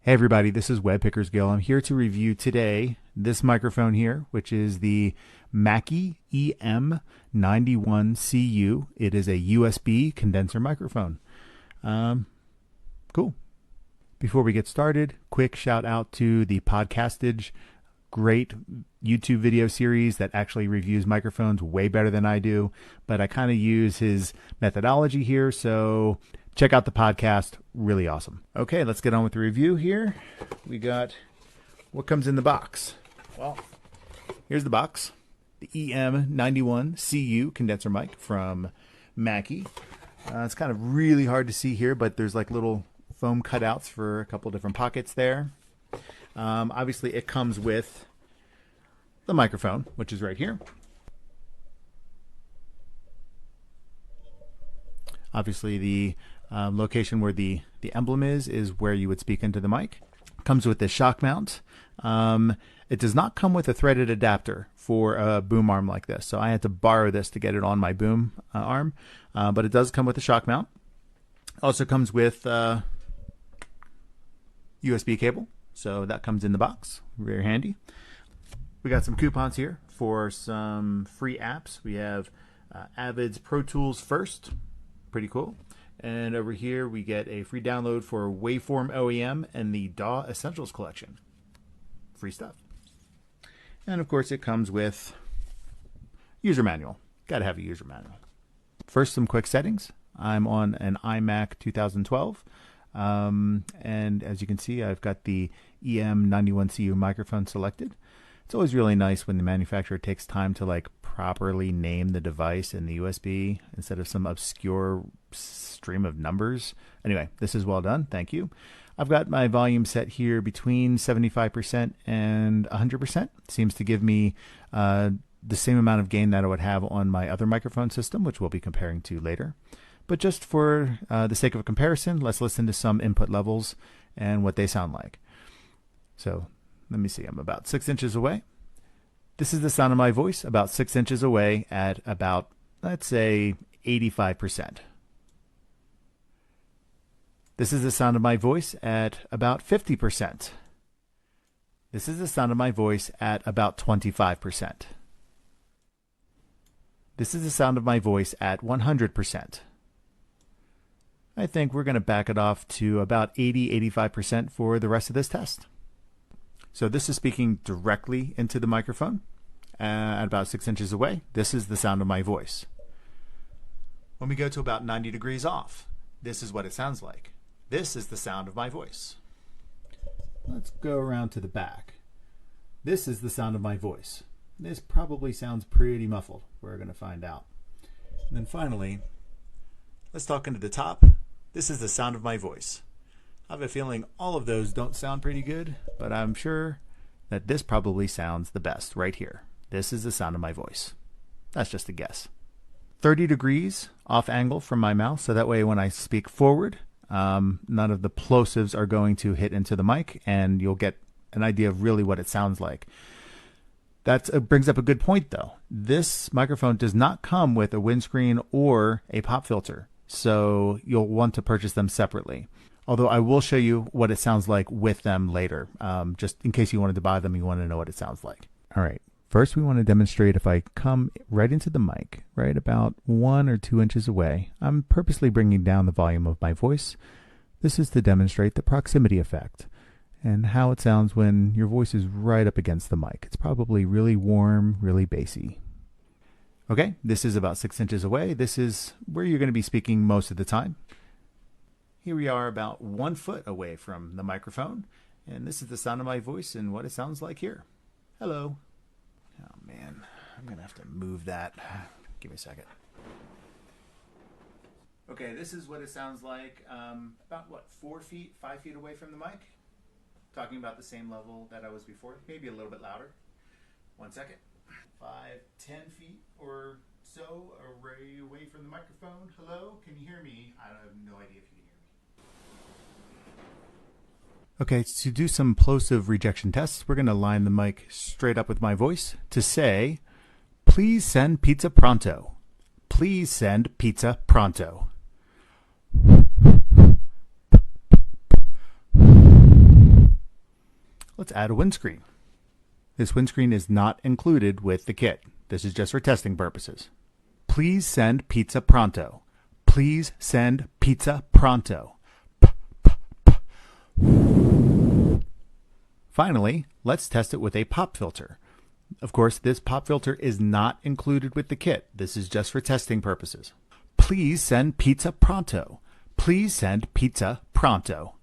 Hey everybody, this is Web Pickers Gill. I'm here to review today this microphone here, which is the Mackie EM-91CU. It is a USB condenser microphone. Cool. Before we get started, quick shout out to the Podcastage, great YouTube video series that actually reviews microphones way better than I do, but I kind of use his methodology here, so check out the podcast. Really awesome. Okay, let's get on with the review here. We got what comes in the box. Well, here's the box. The EM-91CU condenser mic from Mackie. It's kind of really hard to see here, but there's like little foam cutouts for a couple different pockets there. Obviously, it comes with the microphone, which is right here. Obviously, the location where the emblem is where you would speak into the mic. Comes with this shock mount. It does not come with a threaded adapter for a boom arm like this, so I had to borrow this to get it on my boom arm, but it does come with a shock mount. Also comes with USB cable, so that comes in the box. Very handy. We got some coupons here for some free apps. We have Avid's Pro Tools First. Pretty cool. And over here we get a free download for Waveform OEM and the DAW Essentials Collection. Free stuff. And of course it comes with user manual. Gotta have a user manual. First, some quick settings. I'm on an iMac 2012. And as you can see, I've got the EM-91CU microphone selected. It's always really nice when the manufacturer takes time to like properly name the device in the USB instead of some obscure stream of numbers. Anyway, this is well done. Thank you. I've got my volume set here between 75% and 100%. Seems to give me the same amount of gain that I would have on my other microphone system, which we'll be comparing to later. But just for the sake of a comparison, let's listen to some input levels and what they sound like. So let me see, I'm about 6 inches away. This is the sound of my voice about 6 inches away at about, let's say, 85%. This is the sound of my voice at about 50%. This is the sound of my voice at about 25%. This is the sound of my voice at 100%. I think we're going to back it off to about 80-85% for the rest of this test. So this is speaking directly into the microphone at about 6 inches away. This is the sound of my voice. When we go to about 90 degrees off, this is what it sounds like. This is the sound of my voice. Let's go around to the back. This is the sound of my voice. This probably sounds pretty muffled. We're going to find out. And then finally, let's talk into the top. This is the sound of my voice. I have a feeling all of those don't sound pretty good, but I'm sure that this probably sounds the best right here. This is the sound of my voice. That's just a guess. 30 degrees off angle from my mouth, so that way when I speak forward, none of the plosives are going to hit into the mic, and you'll get an idea of really what it sounds like. That brings up a good point, though. This microphone does not come with a windscreen or a pop filter, so you'll want to purchase them separately. Although I will show you what it sounds like with them later, just in case you wanted to buy them, you want to know what it sounds like. All right, first we want to demonstrate if I come right into the mic, right about 1 or 2 inches away, I'm purposely bringing down the volume of my voice. This is to demonstrate the proximity effect and how it sounds when your voice is right up against the mic. It's probably really warm, really bassy. Okay, this is about 6 inches away. This is where you're going to be speaking most of the time. Here we are about 1 foot away from the microphone, and this is the sound of my voice and what it sounds like here. Hello. Oh man, I'm gonna have to move that. Give me a second. Okay, this is what it sounds like about what, 4 feet, 5 feet away from the mic? Talking about the same level that I was before, maybe a little bit louder. 1 second. 5, 10 feet or so away from the microphone. Hello, can you hear me? I have no idea if you can hear me. Okay, to do some plosive rejection tests, we're going to line the mic straight up with my voice to say, please send pizza pronto. Please send pizza pronto. let's add a windscreen. This windscreen is not included with the kit. This is just for testing purposes. Please send pizza pronto. Please send pizza pronto. Finally, let's test it with a pop filter. Of course, this pop filter is not included with the kit. This is just for testing purposes. Please send pizza pronto. Please send pizza pronto.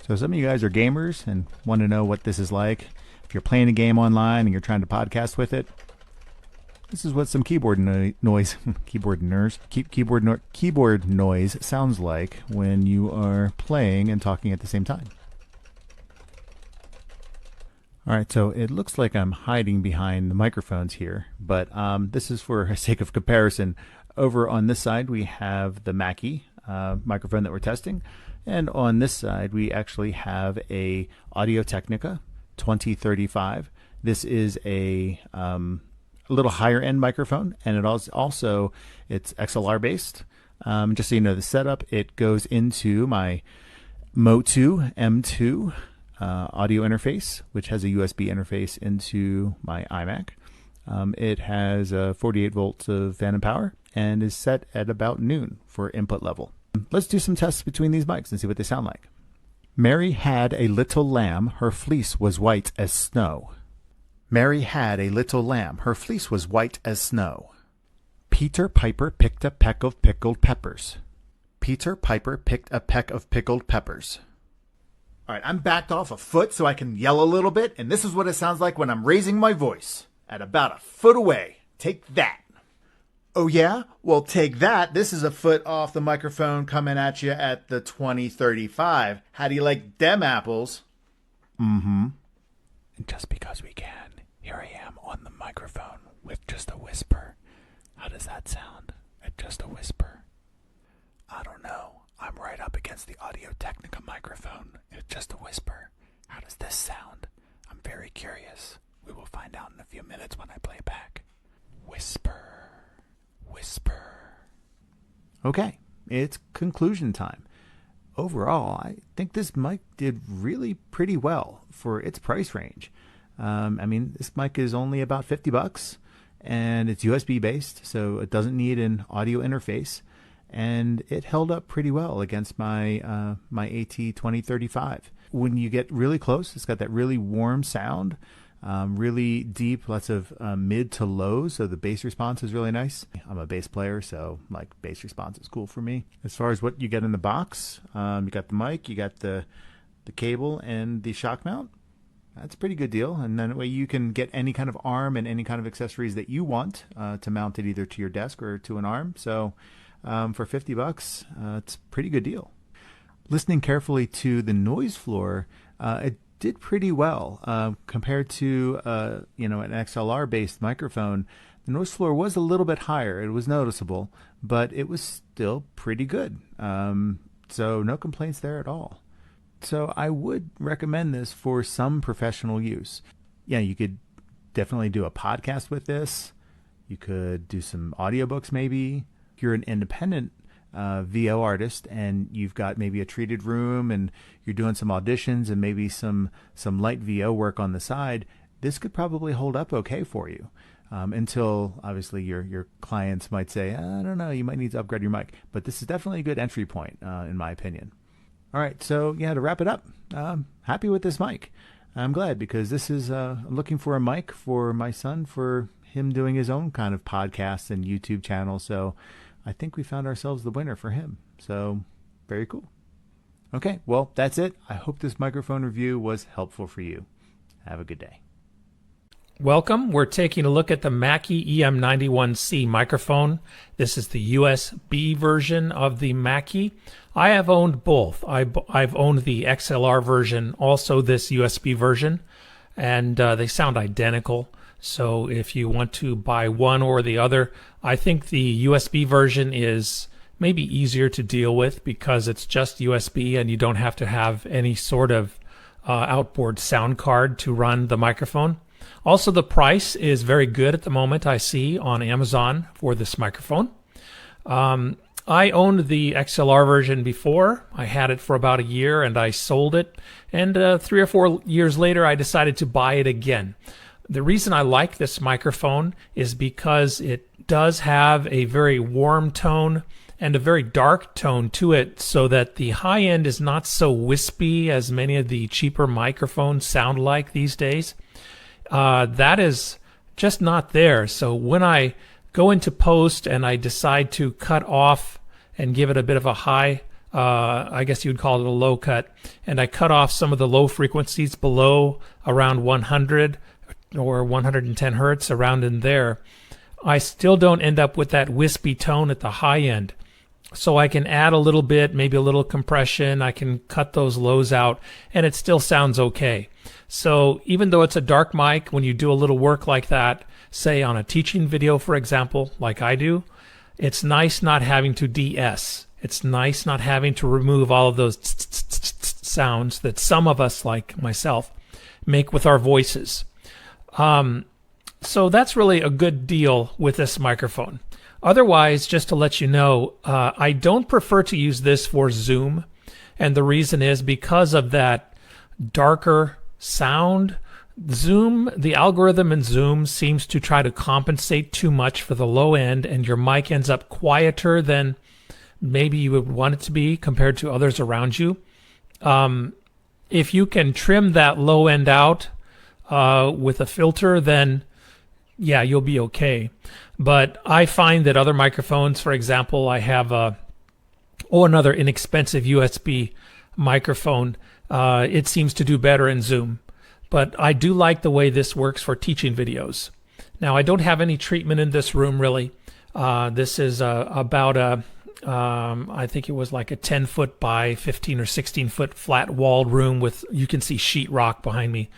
So some of you guys are gamers and want to know what this is like. If you're playing a game online and you're trying to podcast with it, this is what some keyboard noise sounds like when you are playing and talking at the same time. All right, so it looks like I'm hiding behind the microphones here, but this is for the sake of comparison. Over on this side, we have the Mackie microphone that we're testing, and on this side, we actually have a Audio-Technica 2035. This is a little higher end microphone, and it's XLR based. Just so you know the setup, it goes into my Mo2 M2 audio interface, which has a USB interface into my iMac. It has 48 volts of phantom power and is set at about noon for input level. Let's do some tests between these mics and see what they sound like. Mary had a little lamb, her fleece was white as snow. Mary had a little lamb, her fleece was white as snow. Peter Piper picked a peck of pickled peppers. Peter Piper picked a peck of pickled peppers. All right, I'm backed off a foot so I can yell a little bit, and this is what it sounds like when I'm raising my voice. At about a foot away. Take that. Oh yeah? Well, take that. This is a foot off the microphone coming at you at the 2035. How do you like them apples? Mm-hmm. And just because we can, here I am on the microphone with just a whisper. How does that sound? At just a whisper? I don't know. I'm right up against the Audio-Technica microphone. It's just a whisper. How does this sound? I'm very curious. We will find out in a few minutes when I play it back. Whisper. Whisper. Okay, it's conclusion time. Overall, I think this mic did really pretty well for its price range. This mic is only about $50 and it's USB based, so it doesn't need an audio interface, and it held up pretty well against my my AT2035. When you get really close, it's got that really warm sound, really deep, lots of mid to low, so the bass response is really nice. I'm a bass player, so like bass response is cool for me. As far as what you get in the box, you got the mic, you got the cable, and the shock mount. That's a pretty good deal, and then that way you can get any kind of arm and any kind of accessories that you want to mount it either to your desk or to an arm. So for $50, it's a pretty good deal. Listening carefully to the noise floor, it did pretty well compared to an XLR-based microphone. The noise floor was a little bit higher. It was noticeable, but it was still pretty good. So no complaints there at all. So I would recommend this for some professional use. Yeah, you could definitely do a podcast with this. You could do some audiobooks maybe. If you're an independent VO artist and you've got maybe a treated room and you're doing some auditions and maybe some light VO work on the side, this could probably hold up okay for you. Until obviously your clients might say, I don't know, you might need to upgrade your mic. But this is definitely a good entry point in my opinion. All right, so yeah, to wrap it up, happy with this mic. I'm glad because this is I'm looking for a mic for my son for him doing his own kind of podcast and YouTube channel. So I think we found ourselves the winner for him. So very cool. Okay, well, that's it. I hope this microphone review was helpful for you. Have a good day. Welcome. We're taking a look at the Mackie EM-91C microphone. This is the USB version of the Mackie. I have owned both. I've owned the XLR version, also this USB version, and they sound identical. So if you want to buy one or the other, I think the USB version is maybe easier to deal with because it's just USB and you don't have to have any sort of outboard sound card to run the microphone. Also, the price is very good at the moment, I see, on Amazon for this microphone. I owned the XLR version before. I had it for about a year and I sold it. And 3 or 4 years later, I decided to buy it again. The reason I like this microphone is because it does have a very warm tone and a very dark tone to it, so that the high end is not so wispy as many of the cheaper microphones sound like these days. That is just not there. So when I go into post and I decide to cut off and give it a bit of a high, I guess you'd call it a low cut, and I cut off some of the low frequencies below around 100 or 110 hertz, around in there, I still don't end up with that wispy tone at the high end. So I can add a little bit, maybe a little compression, I can cut those lows out, and it still sounds okay. So even though it's a dark mic, when you do a little work like that, say on a teaching video, for example, like I do, it's nice not having to de-ess. It's nice not having to remove all of those sounds that some of us, like myself, make with our voices. So that's really a good deal with this microphone. Otherwise, just to let you know, I don't prefer to use this for Zoom, and the reason is because of that darker sound. Zoom, the algorithm in Zoom seems to try to compensate too much for the low end, and your mic ends up quieter than maybe you would want it to be compared to others around you. If you can trim that low end out with a filter, then yeah, you'll be okay. But I find that other microphones, for example, I have another inexpensive USB microphone. It seems to do better in Zoom. But I do like the way this works for teaching videos. Now, I don't have any treatment in this room, really. This is about I think it was like a 10-foot by 15 or 16-foot flat-walled room with, you can see sheetrock behind me.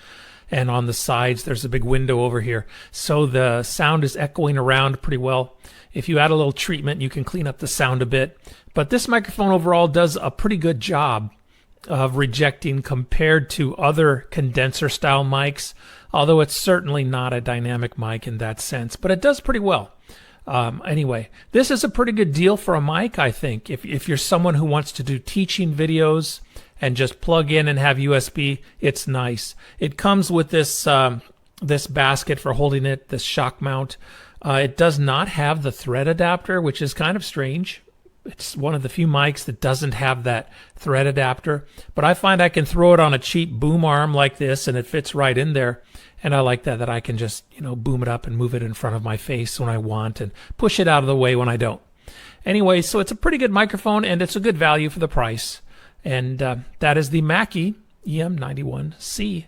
And on the sides, there's a big window over here. So the sound is echoing around pretty well. If you add a little treatment, you can clean up the sound a bit. But this microphone overall does a pretty good job of rejecting compared to other condenser-style mics, although it's certainly not a dynamic mic in that sense. But it does pretty well. Anyway, this is a pretty good deal for a mic, I think. If you're someone who wants to do teaching videos and just plug in and have USB, it's nice. It comes with this this basket for holding it, this shock mount. It does not have the thread adapter, which is kind of strange. It's one of the few mics that doesn't have that thread adapter. But I find I can throw it on a cheap boom arm like this, and it fits right in there. And I like that I can just, boom it up and move it in front of my face when I want and push it out of the way when I don't. Anyway, so it's a pretty good microphone, and it's a good value for the price. And that is the Mackie EM-91C.